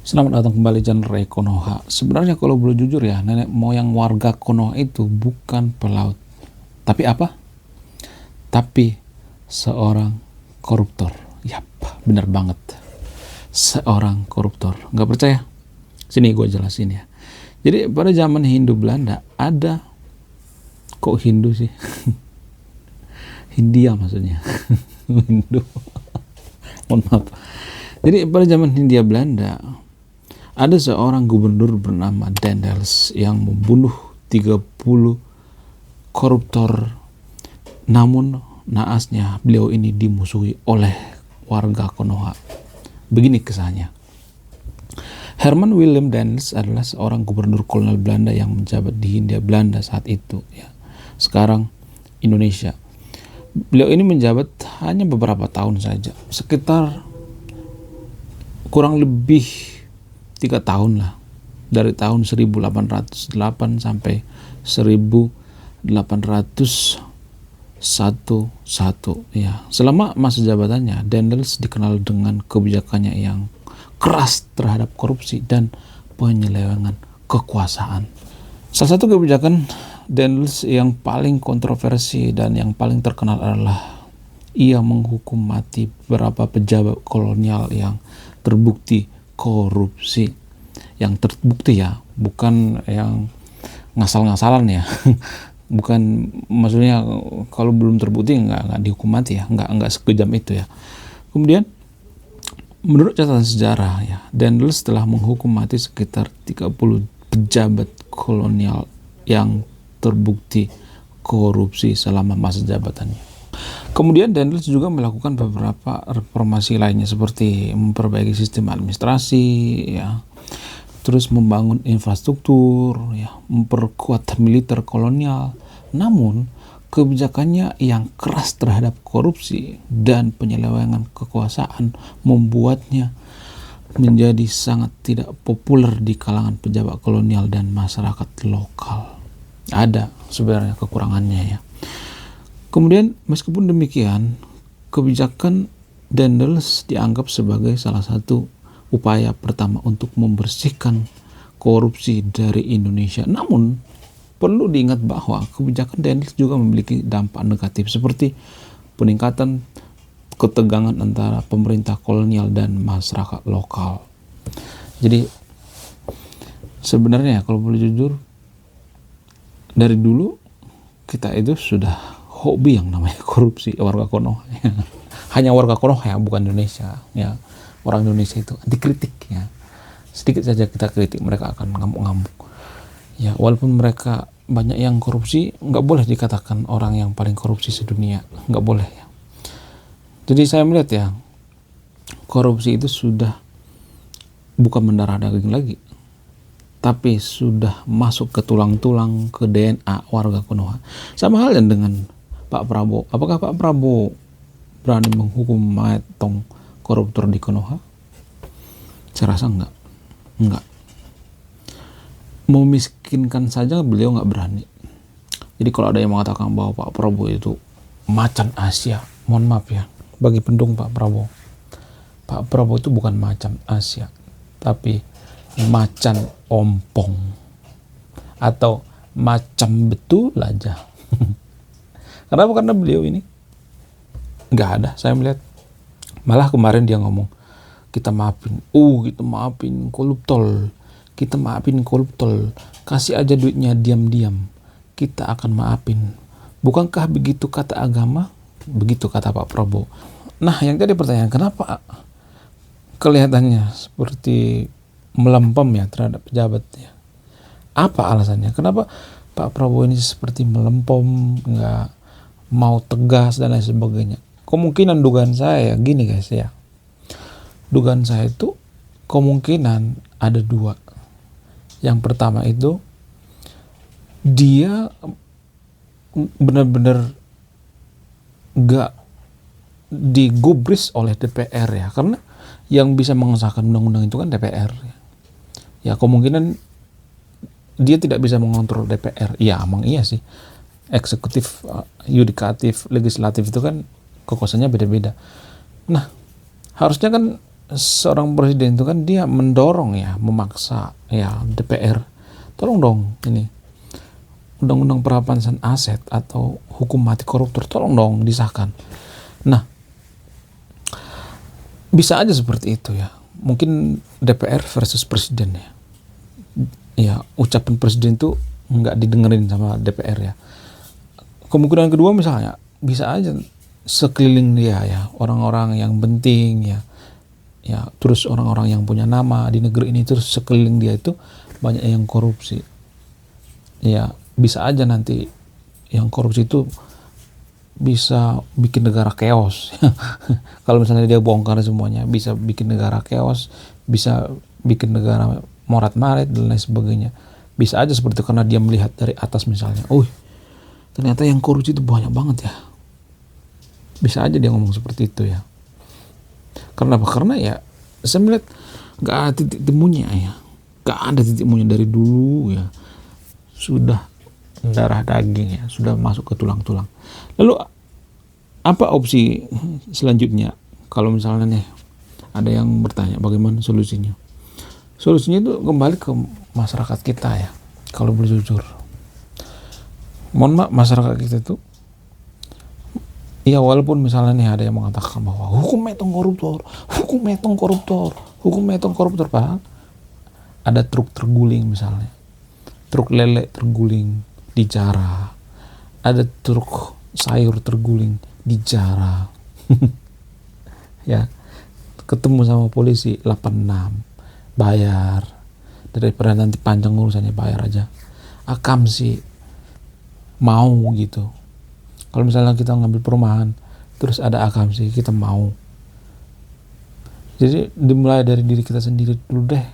Selamat datang kembali channel Ray Konoha. Sebenarnya kalau boleh jujur ya, nenek moyang warga Konoha itu bukan pelaut. Tapi apa? Tapi seorang koruptor. Yap, bener banget. Seorang koruptor. Nggak percaya? Sini gue jelasin ya. Jadi pada zaman Hindu Belanda ada, kok Hindu sih? Hindia maksudnya. Hindu. Mohon maaf. Jadi pada zaman Hindia Belanda ada seorang gubernur bernama Daendels yang membunuh 30 koruptor. Namun naasnya beliau ini dimusuhi oleh warga Konoha. Begini kisahnya. Herman Willem Daendels adalah seorang gubernur kolonial Belanda yang menjabat di Hindia Belanda saat itu ya. Sekarang Indonesia. Beliau ini menjabat hanya beberapa tahun saja, sekitar kurang lebih 3 tahun lah, dari tahun 1808 sampai 1811 ya. Selama masa jabatannya, Daendels dikenal dengan kebijakannya yang keras terhadap korupsi dan penyelewengan kekuasaan. Salah satu kebijakan Daendels yang paling kontroversi dan yang paling terkenal adalah ia menghukum mati beberapa pejabat kolonial yang terbukti korupsi. Yang terbukti ya, bukan yang ngasal-ngasalan ya. Bukan, maksudnya kalau belum terbukti nggak dihukum mati ya, nggak sekejam itu ya. Kemudian menurut catatan sejarah ya, Daendels telah menghukum mati sekitar 30 pejabat kolonial yang terbukti korupsi selama masa jabatannya. Kemudian Daendels juga melakukan beberapa reformasi lainnya seperti memperbaiki sistem administrasi ya, terus membangun infrastruktur ya, memperkuat militer kolonial. Namun kebijakannya yang keras terhadap korupsi dan penyelewengan kekuasaan membuatnya menjadi sangat tidak populer di kalangan pejabat kolonial dan masyarakat lokal. Ada sebenarnya kekurangannya ya. Kemudian meskipun demikian, kebijakan Daendels dianggap sebagai salah satu upaya pertama untuk membersihkan korupsi dari Indonesia. Namun perlu diingat bahwa kebijakan Daendels juga memiliki dampak negatif seperti peningkatan ketegangan antara pemerintah kolonial dan masyarakat lokal. Jadi sebenarnya kalau boleh jujur, dari dulu kita itu sudah hobi yang namanya korupsi, warga Konoha ya. Hanya warga Konoha ya, bukan Indonesia ya. Orang Indonesia itu anti kritik ya. Sedikit saja kita kritik mereka akan ngamuk-ngamuk ya. Walaupun mereka banyak yang korupsi, nggak boleh dikatakan orang yang paling korupsi sedunia, nggak boleh ya. Jadi saya melihat ya, korupsi itu sudah bukan mendarah daging lagi, tapi sudah masuk ke tulang-tulang, ke DNA warga Konoha. Sama halnya dengan Pak Prabowo. Apakah Pak Prabowo berani menghukum matong koruptor di Konoha? Saya rasa enggak. Memiskinkan saja beliau nggak berani. Jadi kalau ada yang mengatakan bahwa Pak Prabowo itu macan Asia, mohon maaf ya, bagi pendukung Pak Prabowo. Pak Prabowo itu bukan macan Asia, tapi macan ompong atau macam betul aja. Kenapa? Karena beliau ini nggak ada, saya melihat. Malah kemarin dia ngomong, kita maafin koruptor, kita maafin koruptor, kasih aja duitnya diam-diam, kita akan maafin. Bukankah begitu kata agama? Begitu kata Pak Prabowo. Nah, yang tadi pertanyaan, kenapa kelihatannya seperti melempem ya terhadap pejabat ya? Apa alasannya? Kenapa Pak Prabowo ini seperti melempem, nggak mau tegas dan lain sebagainya? Kemungkinan dugaan saya gini guys ya. Dugaan saya itu kemungkinan ada 2. Yang pertama itu dia benar-benar nggak digubris oleh DPR ya, karena yang bisa mengesahkan undang-undang itu kan DPR ya. Ya kemungkinan dia tidak bisa mengontrol DPR. Ya emang iya sih, eksekutif, yudikatif, legislatif itu kan kekuasaannya beda-beda. Nah harusnya kan seorang presiden itu kan dia mendorong ya, memaksa ya DPR, tolong dong ini undang-undang perampasan aset atau hukum mati koruptor tolong dong disahkan. Nah, bisa aja seperti itu ya. Mungkin DPR versus presiden ya. Ya, ucapan presiden itu nggak didengerin sama DPR ya. Kemungkinan kedua misalnya bisa aja sekeliling dia ya, orang-orang yang penting ya, terus orang-orang yang punya nama di negeri ini, terus sekeliling dia itu banyak yang korupsi. Ya, bisa aja nanti yang korupsi itu bisa bikin negara chaos. Kalau misalnya dia bongkar semuanya, bisa bikin negara chaos, bisa bikin negara morat-marit dan lain sebagainya. Bisa aja seperti itu karena dia melihat dari atas misalnya, ternyata yang korupsi itu banyak banget ya. Bisa aja dia ngomong seperti itu ya. Karena apa? Karena ya saya melihat gak ada titik temunya ya. Gak ada titik temunya dari dulu ya. Sudah darah daging ya, sudah masuk ke tulang-tulang. Lalu apa opsi selanjutnya? Kalau misalnya nih ada yang bertanya bagaimana solusinya? Solusinya itu kembali ke masyarakat kita ya. Kalau boleh jujur, mohon maaf, masyarakat kita itu ya, walaupun misalnya nih ada yang mengatakan bahwa hukum metong koruptor, padahal ada truk terguling misalnya, truk lele terguling di Jara, ada truk sayur terguling di Jara, ya, ketemu sama polisi 86, bayar, daripada nanti panjang urusannya bayar aja, akam sih mau gitu. Kalau misalnya kita ngambil perumahan terus ada akamsi, kita mau. Jadi dimulai dari diri kita sendiri dulu deh.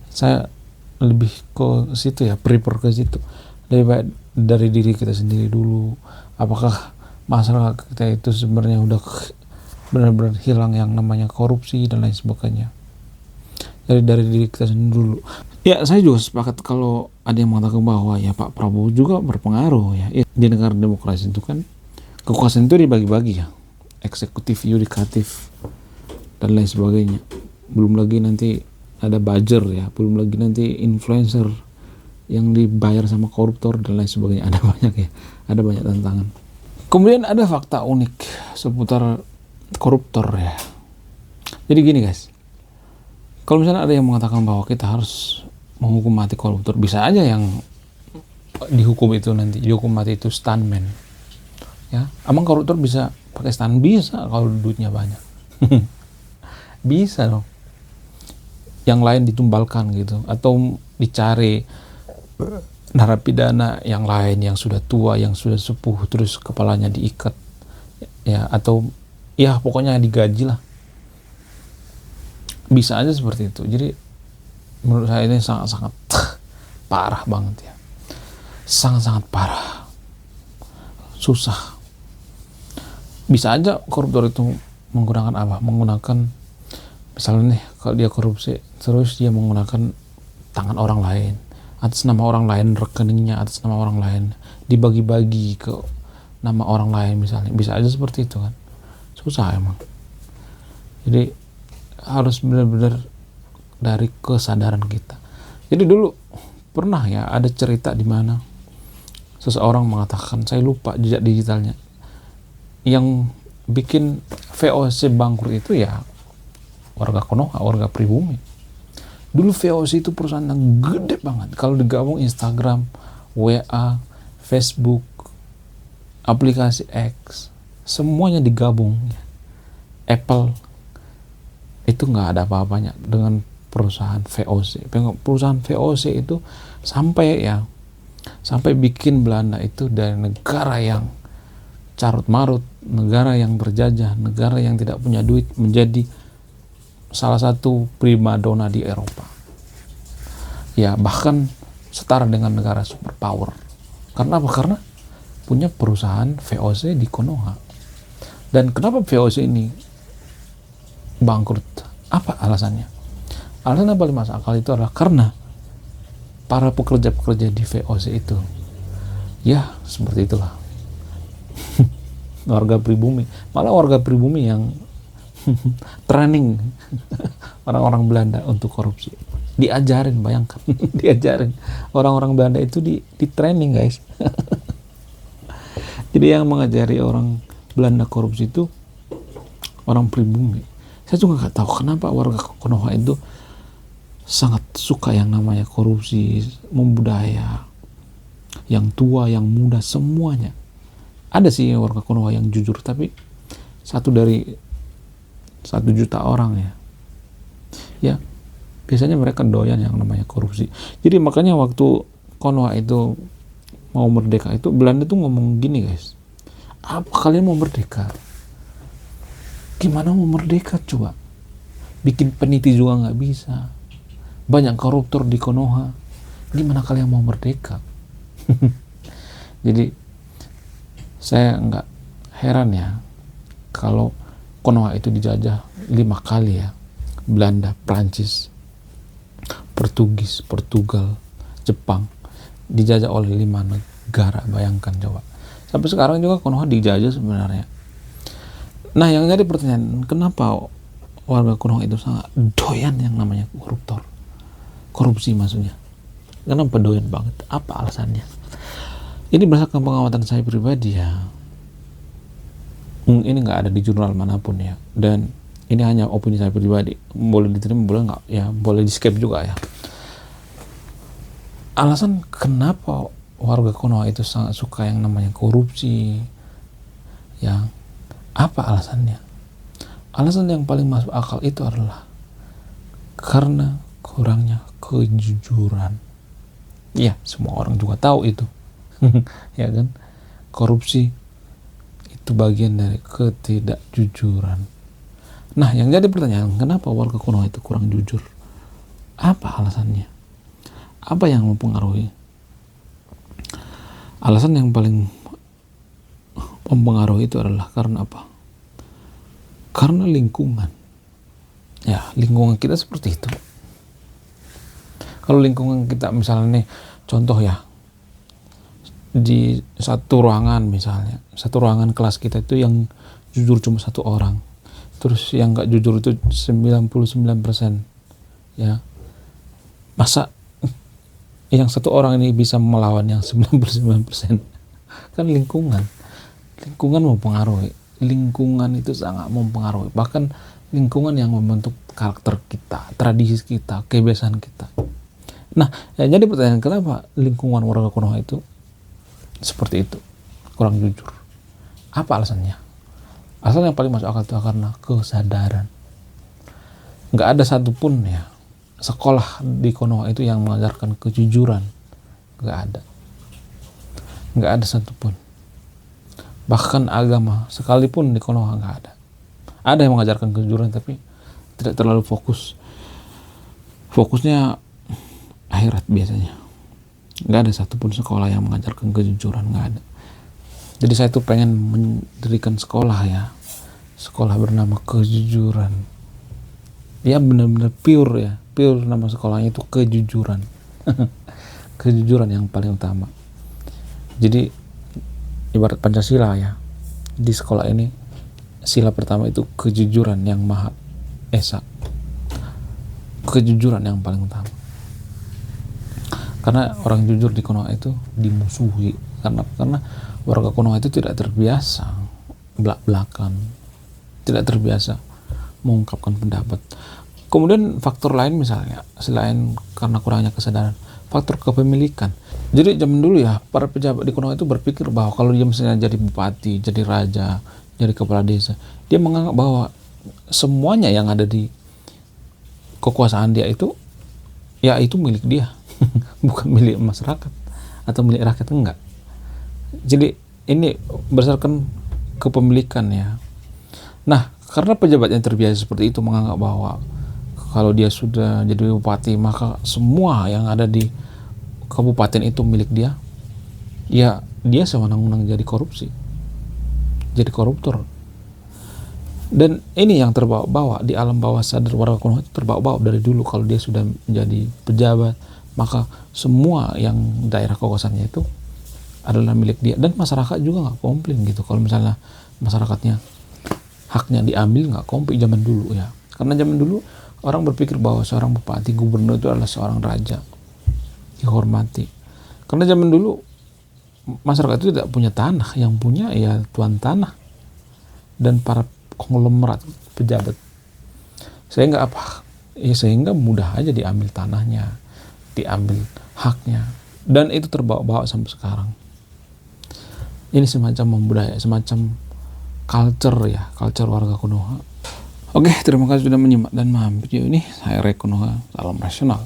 Saya lebih ke situ ya, prefer ke situ. Lebih baik dari diri kita sendiri dulu. Apakah masyarakat kita itu sebenarnya udah benar-benar hilang yang namanya korupsi dan lain sebagainya. Jadi dari diri kita sendiri dulu. Ya, saya juga sepakat kalau ada yang mengatakan bahwa ya Pak Prabowo juga berpengaruh ya. Di negara demokrasi itu kan kekuasaan itu dibagi-bagi ya, eksekutif, yudikatif dan lain sebagainya. Belum lagi nanti ada buzzer ya, belum lagi nanti influencer yang dibayar sama koruptor dan lain sebagainya. Ada banyak ya, ada banyak tantangan. Kemudian ada fakta unik seputar koruptor ya. Jadi gini guys, kalau misalnya ada yang mengatakan bahwa kita harus menghukum mati koruptor, bisa aja yang dihukum itu nanti dihukum mati itu stuntman ya. Emang koruptor bisa pakai stunt? Bisa kalau duitnya banyak. Bisa dong. Yang lain ditumbalkan gitu, atau dicari narapidana yang lain yang sudah tua, yang sudah sepuh, terus kepalanya diikat ya, atau ya pokoknya digaji lah. Bisa aja seperti itu. Jadi menurut saya ini sangat-sangat parah banget ya, sangat-sangat parah, susah. Bisa aja koruptor itu menggunakan apa? Menggunakan misalnya nih, kalau dia korupsi terus dia menggunakan tangan orang lain, atas nama orang lain, rekeningnya atas nama orang lain, dibagi-bagi ke nama orang lain misalnya. Bisa aja seperti itu kan. Susah emang. Jadi harus benar-benar dari kesadaran kita. Jadi dulu pernah ya ada cerita di mana seseorang mengatakan, saya lupa jejak digitalnya, yang bikin VOC bangkrut itu ya warga Konoha, warga pribumi. Dulu VOC itu perusahaan yang gede banget. Kalau digabung Instagram, WA, Facebook, aplikasi X, semuanya digabung. Apple, itu nggak ada apa-apanya dengan perusahaan VOC. Perusahaan VOC itu sampai bikin Belanda itu dari negara yang carut marut, negara yang berjajah, negara yang tidak punya duit, menjadi salah satu primadona di Eropa. Ya, bahkan setara dengan negara superpower. Karena apa? Karena punya perusahaan VOC di Konoha. Dan kenapa VOC ini bangkrut? Apa alasannya? Alasan yang paling masuk akal itu adalah karena para pekerja-pekerja di VOC itu ya seperti itulah. Warga pribumi, malah warga pribumi yang training orang-orang Belanda untuk korupsi. Diajarin, bayangkan. Diajarin. Orang-orang Belanda itu di training, guys. Jadi yang mengajari orang Belanda korupsi itu orang pribumi. Saya juga nggak tahu kenapa warga Konoha itu sangat suka yang namanya korupsi, membudaya, yang tua, yang muda, semuanya. Ada sih warga Konoha yang jujur, tapi 1 dari 1 juta orang ya biasanya mereka doyan yang namanya korupsi. Jadi makanya waktu Konoha itu mau merdeka itu Belanda tuh ngomong gini, guys, apa kalian mau merdeka? Gimana mau merdeka coba? Bikin peniti juga nggak bisa, banyak koruptor di Konoha, gimana kalian mau merdeka? Jadi saya nggak heran ya kalau Konoha itu dijajah 5 kali ya, Belanda, Prancis, Portugal, Jepang, dijajah oleh 5 negara. Bayangkan coba. Sampai sekarang juga Konoha dijajah sebenarnya. Nah, yang jadi pertanyaan, kenapa warga Konoha itu sangat doyan yang namanya korupsi maksudnya? Kenapa doyan banget? Apa alasannya? Ini berdasarkan pengamatan saya pribadi ya. Ini nggak ada di jurnal manapun ya, dan ini hanya opini saya pribadi, boleh diterima boleh nggak ya, boleh di skip juga ya. Alasan kenapa warga Konoha itu sangat suka yang namanya korupsi ya, apa alasannya? Alasan yang paling masuk akal itu adalah karena kurangnya kejujuran. Ya, semua orang juga tahu itu. Ya kan, korupsi itu bagian dari ketidakjujuran. Nah, yang jadi pertanyaan, kenapa warga Konoha itu kurang jujur? Apa alasannya? Apa yang mempengaruhi? Alasan yang paling mempengaruhi itu adalah karena apa? Karena lingkungan. Ya, lingkungan kita seperti itu. Kalau lingkungan kita misalnya nih, contoh ya, di satu ruangan misalnya, satu ruangan kelas kita itu yang jujur cuma 1 orang, terus yang nggak jujur itu 99%, ya masa yang 1 orang ini bisa melawan yang 99%? Kan lingkungan mempengaruhi. Lingkungan itu sangat mempengaruhi, bahkan lingkungan yang membentuk karakter kita, tradisi kita, kebiasaan kita. Nah, ya, jadi pertanyaan, kenapa lingkungan warga Konoha itu seperti itu, kurang jujur? Apa alasannya? Alasan yang paling masuk akal itu karena kesadaran. Nggak ada satupun ya sekolah di Konoha itu yang mengajarkan kejujuran. Nggak ada satupun. Bahkan agama sekalipun di Konoha nggak ada. Ada yang mengajarkan kejujuran tapi tidak terlalu fokusnya akhirat biasanya. Nggak ada satupun sekolah yang mengajarkan kejujuran, nggak ada. Jadi saya tuh pengen mendirikan sekolah ya, sekolah bernama kejujuran. Ya benar-benar pure nama sekolahnya itu kejujuran. Kejujuran yang paling utama. Jadi ibarat Pancasila ya, di sekolah ini sila pertama itu kejujuran yang maha esa, kejujuran yang paling utama. Karena orang jujur di Konoha itu dimusuhi, karena warga Konoha itu tidak terbiasa belak-belakan, tidak terbiasa mengungkapkan pendapat. Kemudian faktor lain misalnya, selain karena kurangnya kesadaran, faktor kepemilikan. Jadi zaman dulu ya, para pejabat di Konoha itu berpikir bahwa kalau dia misalnya jadi bupati, jadi raja, jadi kepala desa, dia menganggap bahwa semuanya yang ada di kekuasaan dia itu, ya itu milik dia. Bukan milik masyarakat atau milik rakyat, enggak. Jadi ini berdasarkan kepemilikan ya. Nah, karena pejabat yang terbiasa seperti itu menganggap bahwa kalau dia sudah jadi bupati maka semua yang ada di kabupaten itu milik dia, ya dia sewenang-wenang jadi koruptor. Dan ini yang terbawa-bawa di alam bawah sadar warga Konoha itu, terbawa-bawa dari dulu. Kalau dia sudah menjadi pejabat, maka semua yang daerah kekuasaannya itu adalah milik dia. Dan masyarakat juga nggak komplain gitu kalau misalnya masyarakatnya haknya diambil nggak kompik zaman dulu ya. Karena zaman dulu orang berpikir bahwa seorang bupati, gubernur itu adalah seorang raja, dihormati. Karena zaman dulu masyarakat itu tidak punya tanah, yang punya ya tuan tanah dan para konglomerat pejabat. Sehingga mudah aja diambil tanahnya, diambil haknya, dan itu terbawa-bawa sampai sekarang. Ini semacam budaya, semacam culture warga Konoha. Oke, terima kasih sudah menyimak dan memahami video ini. Saya Rey Konoha, salam rasional.